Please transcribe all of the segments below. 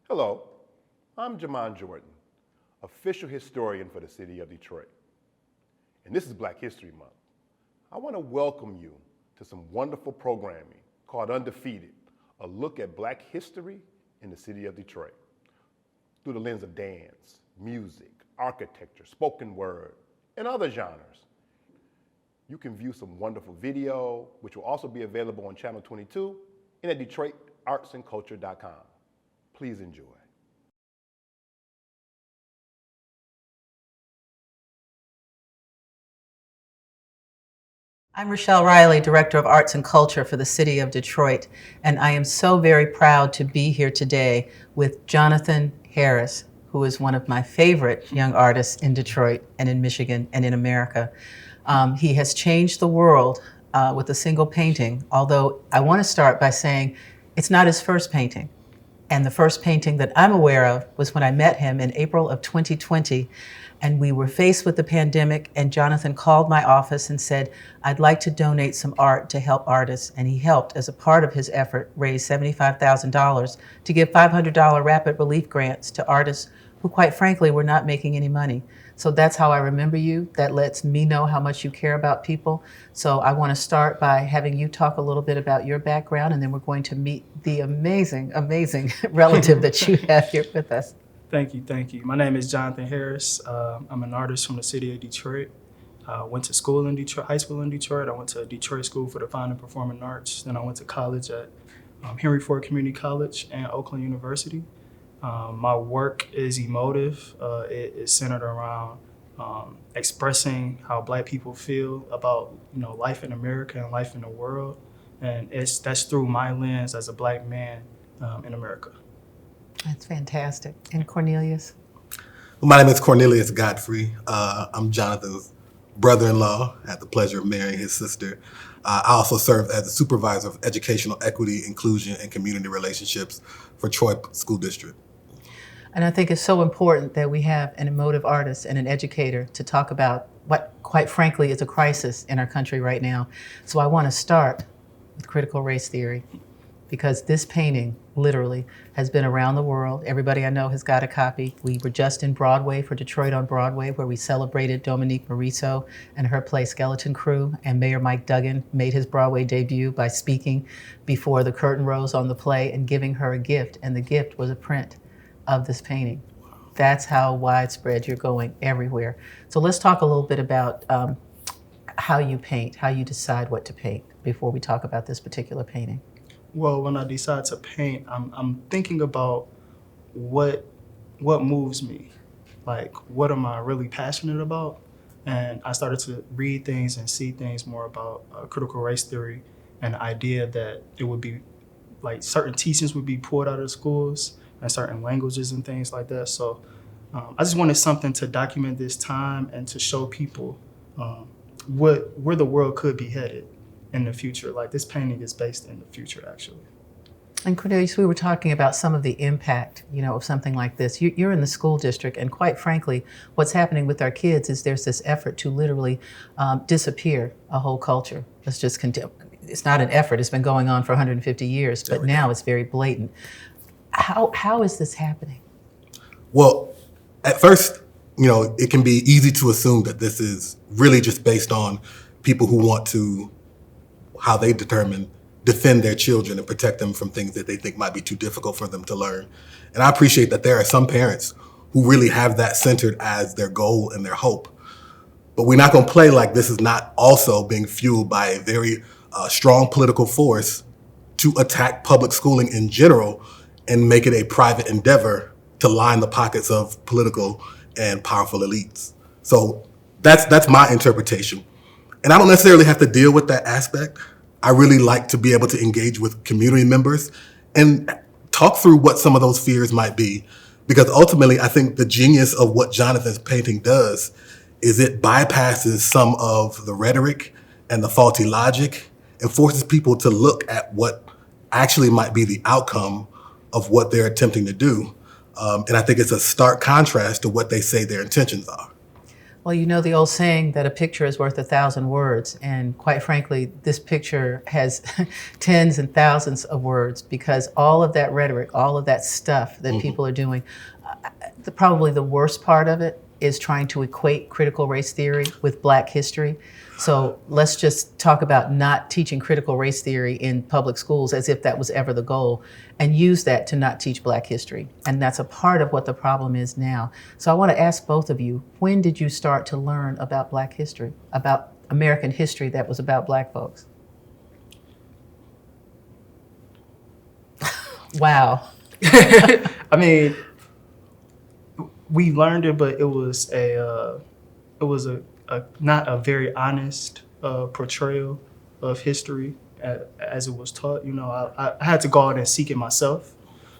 Hello, I'm Jamon Jordan, official historian for the city of Detroit. And this is Black History Month. I want to welcome you to some wonderful programming called Undefeated, a look at Black history in the city of Detroit through the lens of dance, music, architecture, spoken word, and other genres. You can view some wonderful video, which will also be available on Channel 22 and at DetroitArtsandCulture.com. Please enjoy. I'm Rochelle Riley, Director of Arts and Culture for the City of Detroit, and I am so very proud to be here today with Jon Harris, who is one of my favorite young artists in Detroit and in Michigan and in America. He has changed the world with a single painting, although I want to start by saying it's not his first painting. And the first painting that I'm aware of was when I met him in April of 2020, and we were faced with the pandemic, and Jonathan called my office and said, I'd like to donate some art to help artists. And he helped, as a part of his effort, raise $75,000 to give $500 rapid relief grants to artists who, quite frankly, were not making any money. So that's how I remember you. That lets me know how much you care about people. So I want to start by having you talk a little bit about your background, and then we're going to meet the amazing, amazing relative that you have here with us. Thank you. My name is Jon Harris. I'm an artist from the city of Detroit. Went to school in Detroit, high school in Detroit. I went to Detroit School for the Fine and Performing Arts. Then I went to college at Henry Ford Community College and Oakland University. My work is emotive. It is centered around expressing how Black people feel about life in America and life in the world, and that's through my lens as a Black man in America. That's fantastic. And Cornelius? My name is Cornelius Godfrey. I'm Jonathan's brother-in-law. I had the pleasure of marrying his sister. I also serve as the supervisor of educational equity, inclusion, and community relationships for Troy School District. And I think it's so important that we have an emotive artist and an educator to talk about what, quite frankly, is a crisis in our country right now. So I want to start with critical race theory, because this painting literally has been around the world. Everybody I know has got a copy. We were just in Broadway for Detroit on Broadway, where we celebrated Dominique Morisseau and her play Skeleton Crew, and Mayor Mike Duggan made his Broadway debut by speaking before the curtain rose on the play and giving her a gift, and the gift was a print of this painting. That's how widespread you're going everywhere. So let's talk a little bit about how you paint, how you decide what to paint before we talk about this particular painting. Well, when I decide to paint, I'm thinking about what moves me, like what am I really passionate about, and I started to read things and see things more about critical race theory, and the idea that it would be like certain teachings would be pulled out of schools and certain languages and things like that. So I just wanted something to document this time and to show people where the world could be headed in the future. Like, this painting is based in the future, actually. And Cornelius, we were talking about some of the impact, of something like this. You're in the school district, and quite frankly, what's happening with our kids is there's this effort to literally disappear a whole culture. Let's just continue. It's not an effort, it's been going on for 150 years, but now it's very blatant. How is this happening? Well, at first, it can be easy to assume that this is really just based on people who want to, how they defend their children and protect them from things that they think might be too difficult for them to learn. And I appreciate that there are some parents who really have that centered as their goal and their hope. But we're not going to play like this is not also being fueled by a very strong political force to attack public schooling in general and make it a private endeavor to line the pockets of political and powerful elites. So that's my interpretation. And I don't necessarily have to deal with that aspect. I really like to be able to engage with community members and talk through what some of those fears might be. Because ultimately, I think the genius of what Jonathan's painting does is it bypasses some of the rhetoric and the faulty logic and forces people to look at what actually might be the outcome of what they're attempting to do. And I think it's a stark contrast to what they say their intentions are. Well, you know the old saying that a picture is worth 1,000 words, and quite frankly, this picture has tens and thousands of words because all of that rhetoric, all of that stuff that people are doing, probably the worst part of it is trying to equate critical race theory with Black history. So let's just talk about not teaching critical race theory in public schools as if that was ever the goal, and use that to not teach Black history. And that's a part of what the problem is now. So I want to ask both of you, when did you start to learn about Black history, about American history that was about Black folks? Wow. I mean, we learned it, but it was a not a very honest portrayal of history as it was taught. You know, I had to go out and seek it myself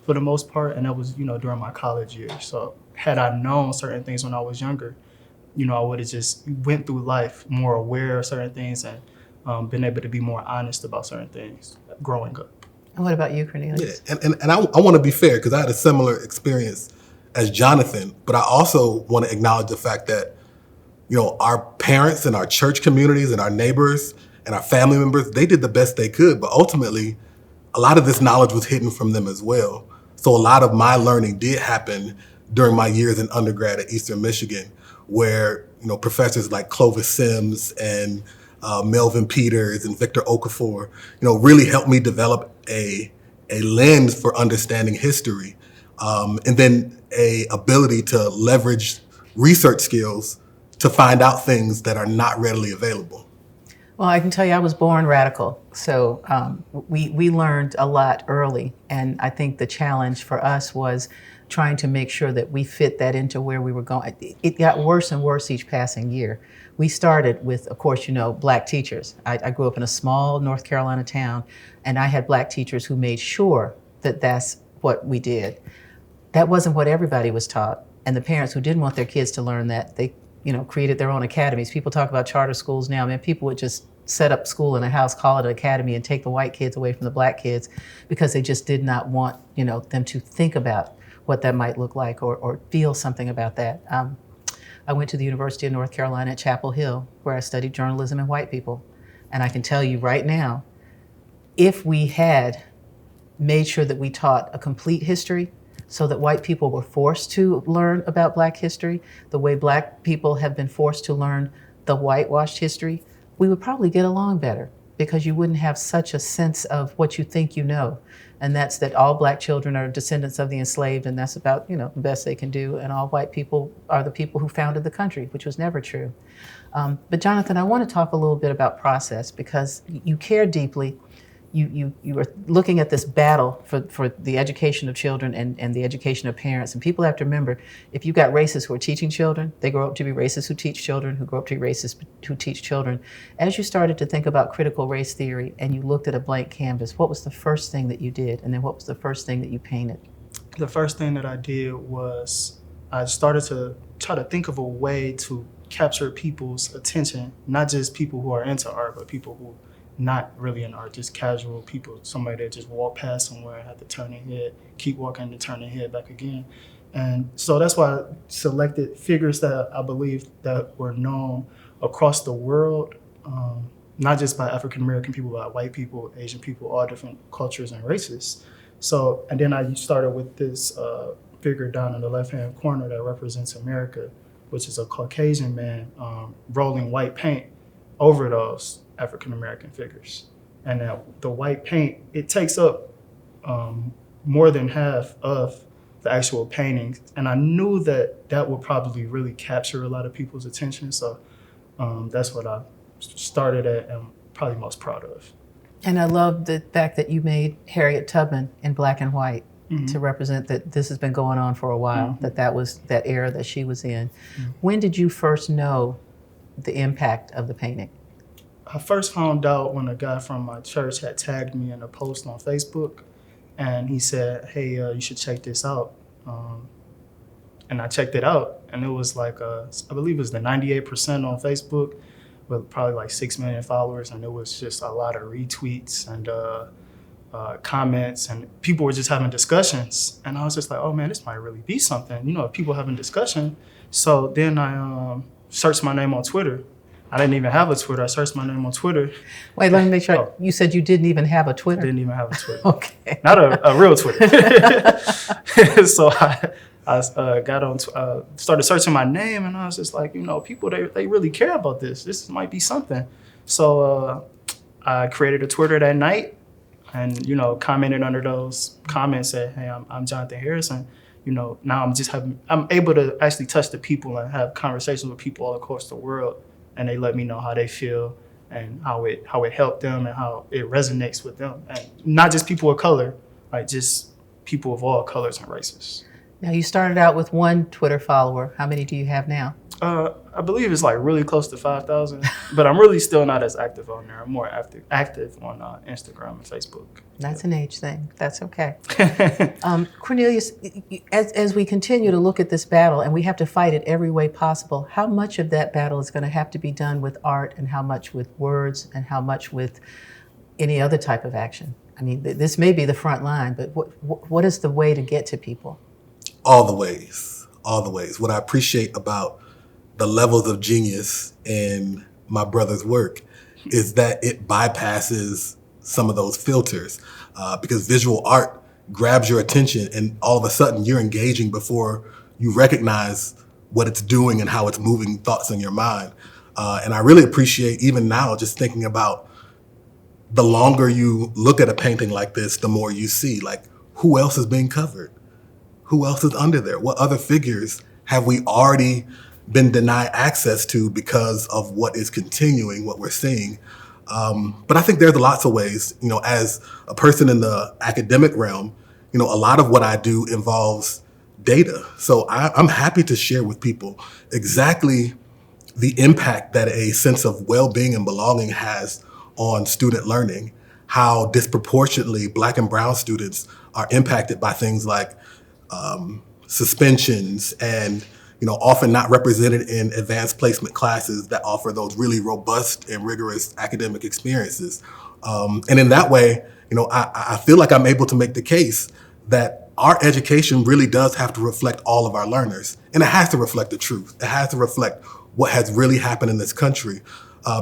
for the most part, and that was, you know, during my college years. So had I known certain things when I was younger, you know, I would have just went through life more aware of certain things and been able to be more honest about certain things growing up. And what about you, Cornelius? Yeah, and I want to be fair because I had a similar experience as Jonathan, but I also want to acknowledge the fact that, you know, our parents and our church communities and our neighbors and our family members, they did the best they could, but ultimately, a lot of this knowledge was hidden from them as well. So a lot of my learning did happen during my years in undergrad at Eastern Michigan, where, you know, professors like Clovis Sims and Melvin Peters and Victor Okafor, you know, really helped me develop a lens for understanding history, and then a ability to leverage research skills to find out things that are not readily available. Well, I can tell you I was born radical, so we learned a lot early, and I think the challenge for us was trying to make sure that we fit that into where we were going. It got worse and worse each passing year. We started with, of course, you know, Black teachers. I grew up in a small North Carolina town, and I had Black teachers who made sure that that's what we did. That wasn't what everybody was taught, and the parents who didn't want their kids to learn that, they, you know, created their own academies. People talk about charter schools now. Man, people would just set up school in a house, call it an academy, and take the white kids away from the Black kids because they just did not want, you know, them to think about what that might look like or feel something about that. I went to the University of North Carolina at Chapel Hill, where I studied journalism and white people. And I can tell you right now, if we had made sure that we taught a complete history so that white people were forced to learn about Black history, the way Black people have been forced to learn the whitewashed history, we would probably get along better because you wouldn't have such a sense of what you think you know. And that's that all Black children are descendants of the enslaved, and that's about, you know, the best they can do. And all white people are the people who founded the country, which was never true. But Jonathan, I want to talk a little bit about process because you care deeply. You are looking at this battle for the education of children and the education of parents. And people have to remember, if you've got racists who are teaching children, they grow up to be racists who teach children, who grow up to be racists who teach children. As you started to think about critical race theory and you looked at a blank canvas, what was the first thing that you did? And then what was the first thing that you painted? The first thing that I did was I started to try to think of a way to capture people's attention, not just people who are into art, but people who not really in art, just casual people, somebody that just walk past somewhere, had to turn their head, keep walking to turn their head back again. And so that's why I selected figures that I believe that were known across the world, not just by African-American people, but white people, Asian people, all different cultures and races. So, and then I started with this figure down in the left-hand corner that represents America, which is a Caucasian man rolling white paint over those African-American figures. And the white paint, it takes up more than half of the actual paintings. And I knew that that would probably really capture a lot of people's attention. So that's what I started at and probably most proud of. And I love the fact that you made Harriet Tubman in black and white to represent that this has been going on for a while, that was that era that she was in. When did you first know the impact of the painting? I first found out when a guy from my church had tagged me in a post on Facebook, and he said, hey, you should check this out. And I checked it out, and it was like, I believe it was the 98% on Facebook, with probably like 6 million followers, and it was just a lot of retweets and comments, and people were just having discussions. And I was just like, oh man, this might really be something, you know, people having discussion. So then I searched my name on Twitter. I didn't even have a Twitter. I searched my name on Twitter. Wait, let me make sure. Oh. You said you didn't even have a Twitter? Didn't even have a Twitter. Okay. Not a real Twitter. So I got on, started searching my name, and I was just like, people, they really care about this. This might be something. So I created a Twitter that night and, commented under those comments, said, hey, I'm Jonathan Harris. And, now I'm able to actually touch the people and have conversations with people all across the world. And they let me know how they feel and how it helped them and how it resonates with them. And not just people of color, like just people of all colors and races. Now, you started out with one Twitter follower. How many do you have now? I believe it's like really close to 5,000, but I'm really still not as active on there. I'm more active on Instagram and Facebook. That's an age thing. That's okay. Cornelius, as we continue to look at this battle, and we have to fight it every way possible, how much of that battle is going to have to be done with art, and how much with words, and how much with any other type of action? I mean, this may be the front line, but what is the way to get to people? All the ways. What I appreciate about the levels of genius in my brother's work is that it bypasses some of those filters, because visual art grabs your attention and all of a sudden you're engaging before you recognize what it's doing and how it's moving thoughts in your mind. And I really appreciate, even now, just thinking about the longer you look at a painting like this, the more you see, like, who else is being covered? Who else is under there? What other figures have we already been denied access to because of what is continuing, what we're seeing? But I think there's lots of ways, as a person in the academic realm, a lot of what I do involves data. So I'm happy to share with people exactly the impact that a sense of well-being and belonging has on student learning, how disproportionately Black and brown students are impacted by things like suspensions and often not represented in advanced placement classes that offer those really robust and rigorous academic experiences. And in that way, I feel like I'm able to make the case that our education really does have to reflect all of our learners. And it has to reflect the truth. It has to reflect what has really happened in this country,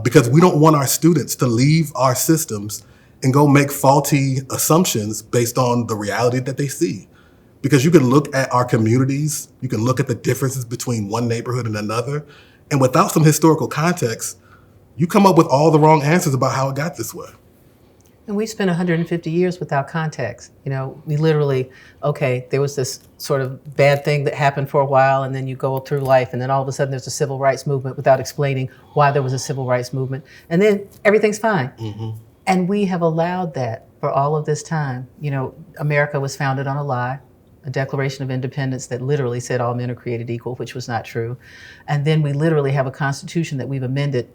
because we don't want our students to leave our systems and go make faulty assumptions based on the reality that they see. Because you can look at our communities, you can look at the differences between one neighborhood and another, and without some historical context, you come up with all the wrong answers about how it got this way. And we spent 150 years without context. We literally, okay, there was this sort of bad thing that happened for a while, and then you go through life, and then all of a sudden there's a civil rights movement without explaining why there was a civil rights movement, and then everything's fine. Mm-hmm. And we have allowed that for all of this time. America was founded on a lie, a Declaration of Independence that literally said all men are created equal, which was not true. And then we literally have a constitution that we've amended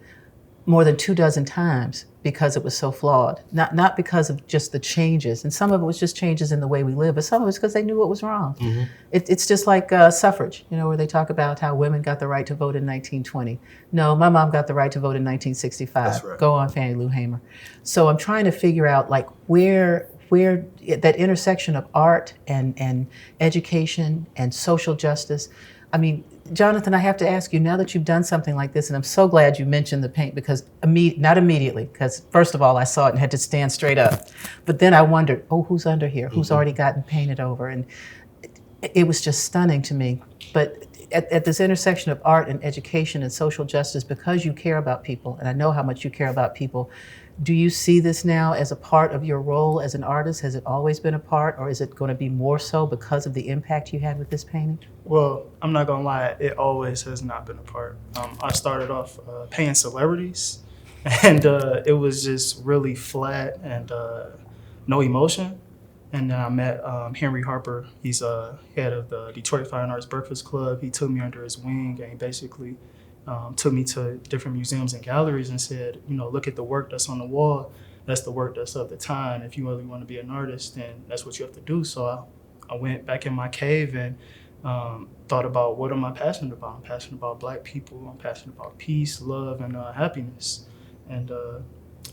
more than 24 times because it was so flawed. Not because of just the changes, and some of it was just changes in the way we live, but some of it's because they knew what was wrong. Mm-hmm. It's just like suffrage, where they talk about how women got the right to vote in 1920. No, my mom got the right to vote in 1965. That's right. Go on, Fannie Lou Hamer. So I'm trying to figure out like where that intersection of art and education and social justice. I mean, Jonathan, I have to ask you, now that you've done something like this, and I'm so glad you mentioned the paint, because not immediately, because first of all, I saw it and had to stand straight up. But then I wondered, who's under here? Who's already gotten painted over? And it was just stunning to me. But at this intersection of art and education and social justice, because you care about people, and I know how much you care about people, do you see this now as a part of your role as an artist? Has it always been a part, or is it going to be more so because of the impact you had with this painting? Well, I'm not gonna lie, it always has not been a part. I started off painting celebrities, and it was just really flat and no emotion. And then I met Henry Harper. He's head of the Detroit Fine Arts Breakfast Club. He took me under his wing, and he basically took me to different museums and galleries and said, look at the work that's on the wall. That's the work that's of the time. If you really want to be an artist, then that's what you have to do. So I went back in my cave and thought about, what am I passionate about? I'm passionate about Black people. I'm passionate about peace, love, and happiness. And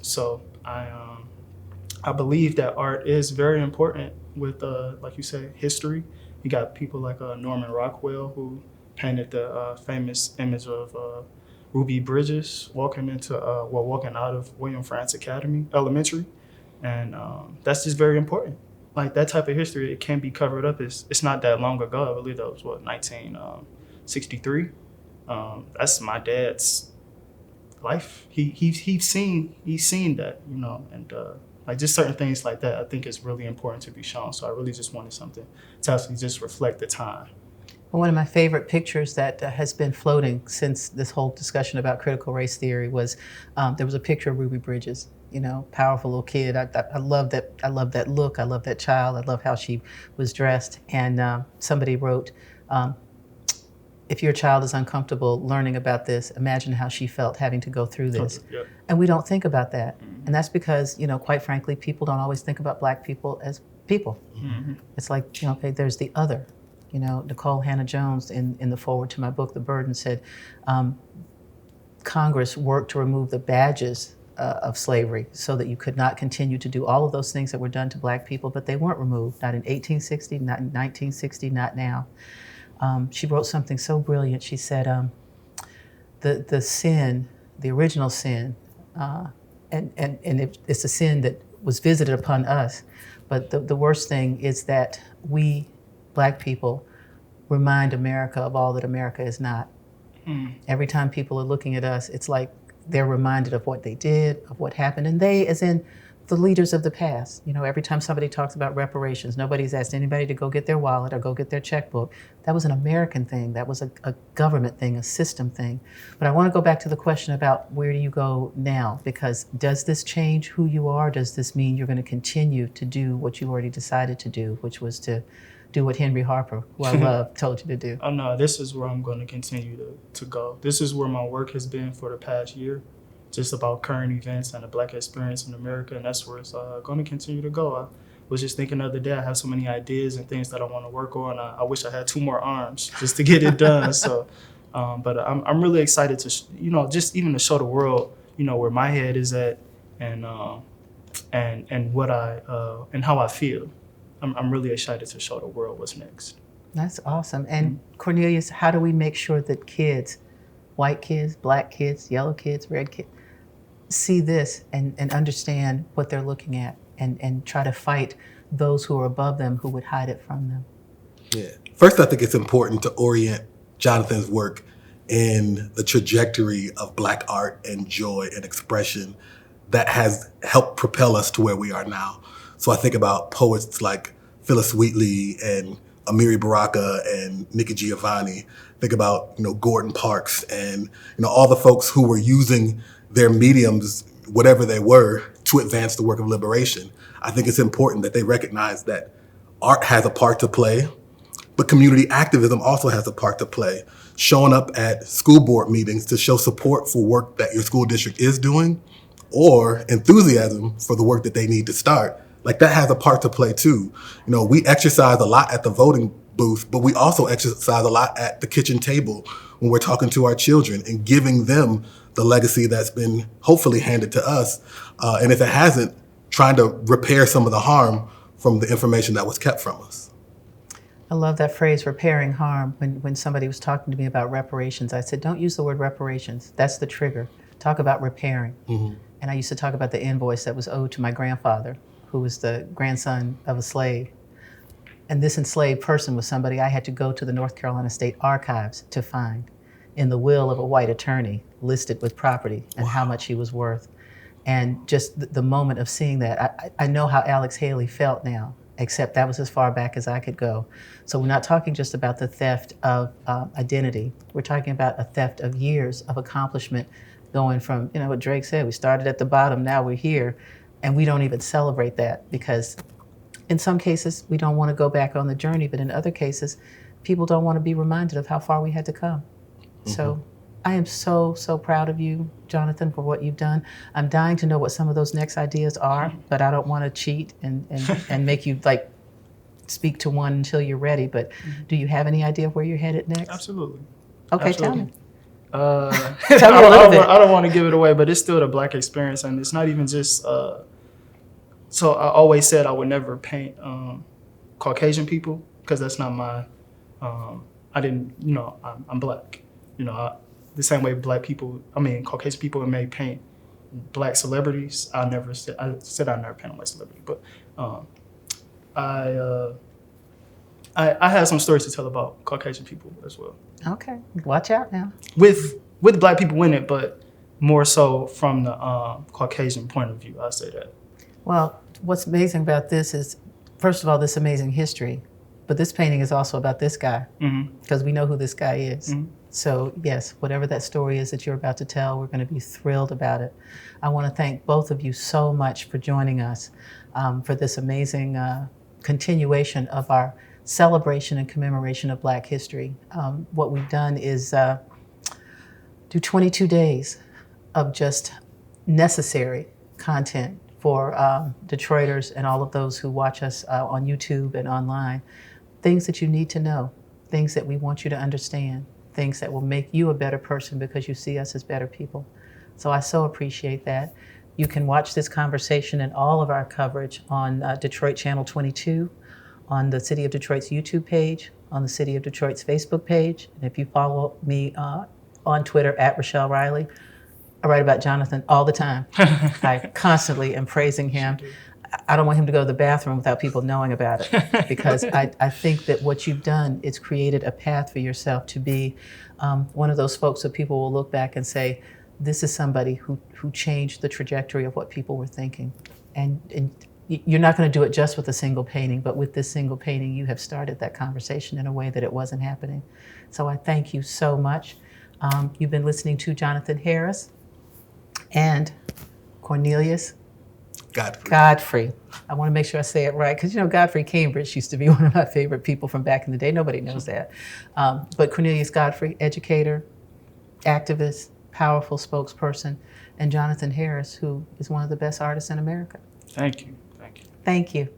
so I believe that art is very important with, like you say, history. You got people like Norman Rockwell, who painted the famous image of Ruby Bridges walking out of William Frantz Academy Elementary, and that's just very important. Like that type of history, it can be covered up. It's not that long ago. I believe that was 1963. That's my dad's life. He's seen that, and like just certain things like that. I think is really important to be shown. So I really just wanted something to actually just reflect the time. One of my favorite pictures that has been floating since this whole discussion about critical race theory was there was a picture of Ruby Bridges, powerful little kid. I love that. I love that look. I love that child. I love how she was dressed. And somebody wrote, if your child is uncomfortable learning about this, imagine how she felt having to go through this. Yep. And we don't think about that. And that's because, quite frankly, people don't always think about Black people as people. Mm-hmm. It's like, okay, there's the other. Nicole Hannah-Jones in the foreword to my book, The Burden, said Congress worked to remove the badges of slavery so that you could not continue to do all of those things that were done to Black people, but they weren't removed, not in 1860, not in 1960, not now. She wrote something so brilliant. She said, the sin, the original sin, and it's a sin that was visited upon us, but the worst thing is that we, Black people, remind America of all that America is not. Every time people are looking at us, it's like they're reminded of what they did, of what happened, and they, as in the leaders of the past. Every time somebody talks about reparations, nobody's asked anybody to go get their wallet or go get their checkbook. That was an American thing. That was a government thing, a system thing. But I want to go back to the question about where do you go now? Because does this change who you are? Does this mean you're going to continue to do what you already decided to do, which was to do what Henry Harper, who I love, told you to do? Oh no, this is where I'm going to continue to go. This is where my work has been for the past year, just about current events and the Black experience in America, and that's where it's going to continue to go. I was just thinking the other day, I have so many ideas and things that I want to work on. I wish I had 2 more arms just to get it done. So, but I'm really excited to, just even to show the world, where my head is at, and what and how I feel. I'm really excited to show the world what's next. That's awesome. And Cornelius, how do we make sure that kids, white kids, Black kids, yellow kids, red kids, see this and understand what they're looking at and try to fight those who are above them who would hide it from them? Yeah. First, I think it's important to orient Jonathan's work in the trajectory of Black art and joy and expression that has helped propel us to where we are now. So I think about poets like Phyllis Wheatley and Amiri Baraka and Nikki Giovanni. Think about, Gordon Parks and, all the folks who were using their mediums, whatever they were, to advance the work of liberation. I think it's important that they recognize that art has a part to play, but community activism also has a part to play. Showing up at school board meetings to show support for work that your school district is doing, or enthusiasm for the work that they need to start. Like that has a part to play too. We exercise a lot at the voting booth, but we also exercise a lot at the kitchen table when we're talking to our children and giving them the legacy that's been hopefully handed to us. And if it hasn't, trying to repair some of the harm from the information that was kept from us. I love that phrase, repairing harm. When somebody was talking to me about reparations, I said, don't use the word reparations. That's the trigger. Talk about repairing. Mm-hmm. And I used to talk about the invoice that was owed to my grandfather, who was the grandson of a slave. And this enslaved person was somebody I had to go to the North Carolina State Archives to find in the will of a white attorney listed with property and how much he was worth. And just the moment of seeing that, I know how Alex Haley felt now, except that was as far back as I could go. So we're not talking just about the theft of identity. We're talking about a theft of years of accomplishment, going from, what Drake said, we started at the bottom, now we're here. And we don't even celebrate that because in some cases, we don't want to go back on the journey, but in other cases, people don't want to be reminded of how far we had to come. Mm-hmm. So I am so, so proud of you, Jonathan, for what you've done. I'm dying to know what some of those next ideas are, but I don't want to cheat and make you speak to one until you're ready. But do you have any idea of where you're headed next? Absolutely. Okay, Absolutely. Tell me. Tell me a little bit. I don't want to give it away, but it's still the Black experience, and it's not even just. So I always said I would never paint Caucasian people because that's not my. I didn't, you know, I'm black. You know, the same way Caucasian people have made paint black celebrities. I said I never paint a white celebrity, but I have some stories to tell about Caucasian people as well. Okay, watch out now. With black people in it, but more so from the Caucasian point of view, I say that. Well, what's amazing about this is, first of all, this amazing history, but this painting is also about this guy, because we know who this guy is. So yes, whatever that story is that you're about to tell, we're going to be thrilled about it. I want to thank both of you so much for joining us for this amazing continuation of our celebration and commemoration of Black history. What we've done is do 22 days of just necessary content for Detroiters and all of those who watch us on YouTube and online. Things that you need to know, things that we want you to understand, things that will make you a better person because you see us as better people. So I so appreciate that. You can watch this conversation and all of our coverage on Detroit Channel 22, on the City of Detroit's YouTube page, on the City of Detroit's Facebook page. And if you follow me on Twitter at Rochelle Riley, I write about Jonathan all the time. I constantly am praising him. I don't want him to go to the bathroom without people knowing about it, because I think that what you've done is created a path for yourself to be one of those folks that people will look back and say, this is somebody who changed the trajectory of what people were thinking. And you're not going to do it just with a single painting, but with this single painting, you have started that conversation in a way that it wasn't happening. So I thank you so much. You've been listening to Jonathan Harris and Cornelius Godfrey. I want to make sure I say it right, because you know Godfrey Cambridge used to be one of my favorite people from back in the day. Nobody knows that. But Cornelius Godfrey, educator, activist, powerful spokesperson, and Jonathan Harris, who is one of the best artists in America. Thank you. Thank you. Thank you.